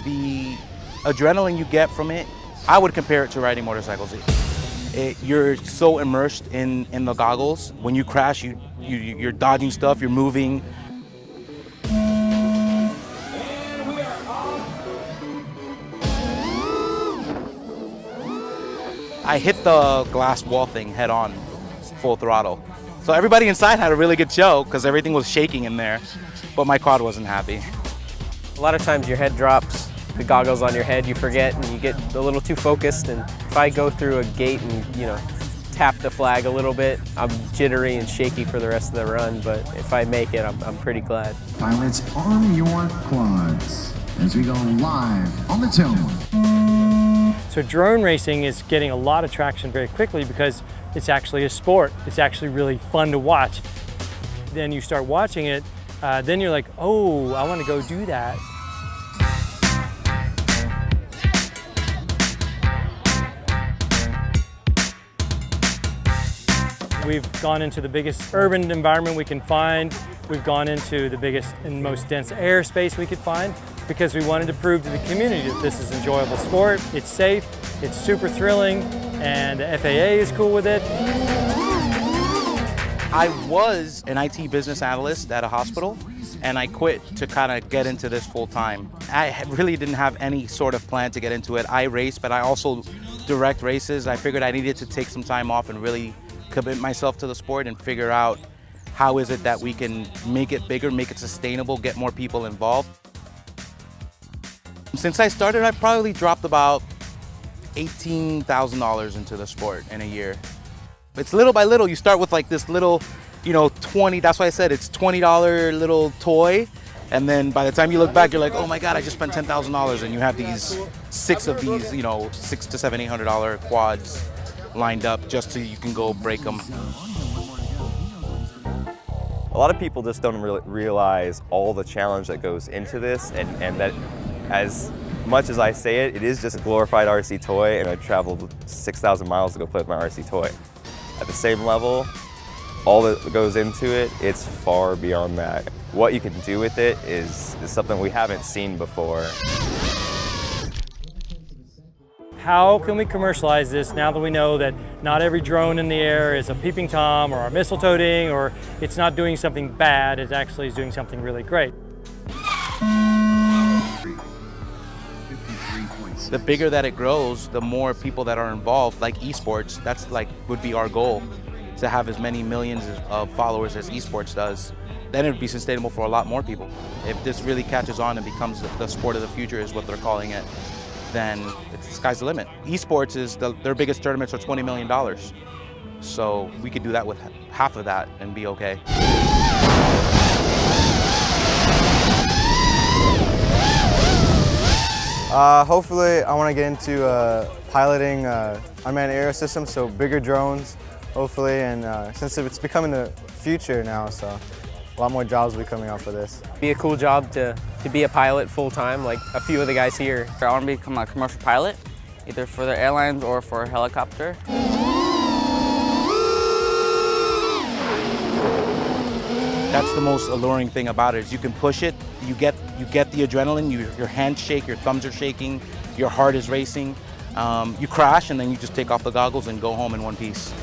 The adrenaline you get from it, I would compare it to riding motorcycles. You're so immersed in the goggles. When you crash, you're dodging stuff, you're moving. I hit the glass wall thing head on, full throttle. So everybody inside had a really good show because everything was shaking in there, but my quad wasn't happy. A lot of times your head drops, the goggles on your head, you forget and you get a little too focused, and if I go through a gate and, tap the flag a little bit, I'm jittery and shaky for the rest of the run, but if I make it, I'm pretty glad. Pilots, arm your quads as we go live on the Tillman. So drone racing is getting a lot of traction very quickly because it's actually a sport. It's actually really fun to watch. Then you start watching it, then you're like, oh, I want to go do that. We've gone into the biggest urban environment we can find. We've gone into the biggest and most dense airspace we could find because we wanted to prove to the community that this is an enjoyable sport, it's safe, it's super thrilling, and the FAA is cool with it. I was an IT business analyst at a hospital, and I quit to kind of get into this full time. I really didn't have any sort of plan to get into it. I race, but I also direct races. I figured I needed to take some time off and really commit myself to the sport and figure out how is it that we can make it bigger, make it sustainable, get more people involved. Since I started, I probably dropped about $18,000 into the sport in a year. It's little by little. You start with like this little, 20, that's why I said it's $20 little toy. And then by the time you look back, you're like, oh my God, I just spent $10,000. And you have these 6 of these, $600 to $800 quads lined up just so you can go break them. A lot of people just don't really realize all the challenge that goes into this, and that as much as I say it, it is just a glorified RC toy, and I traveled 6,000 miles to go play with my RC toy. At the same level, all that goes into it, it's far beyond that. What you can do with it is something we haven't seen before. How can we commercialize this now that we know that not every drone in the air is a peeping Tom or a missile toting, or it's not doing something bad, it actually is doing something really great. The bigger that it grows, the more people that are involved, like esports, that's would be our goal, to have as many millions of followers as esports does. Then it would be sustainable for a lot more people. If this really catches on and becomes the sport of the future is what they're calling it, then the sky's the limit. Esports is their biggest tournaments are $20 million. So we could do that with half of that and be okay. Hopefully, I want to get into piloting unmanned aerial systems, so bigger drones, hopefully, and since it's becoming the future now, so a lot more jobs will be coming out for this. Be a cool job to be a pilot full-time, like a few of the guys here. I want to become a commercial pilot, either for the airlines or for a helicopter. That's the most alluring thing about it, is you can push it, you get the adrenaline, your hands shake, your thumbs are shaking, your heart is racing. You crash and then you just take off the goggles and go home in one piece.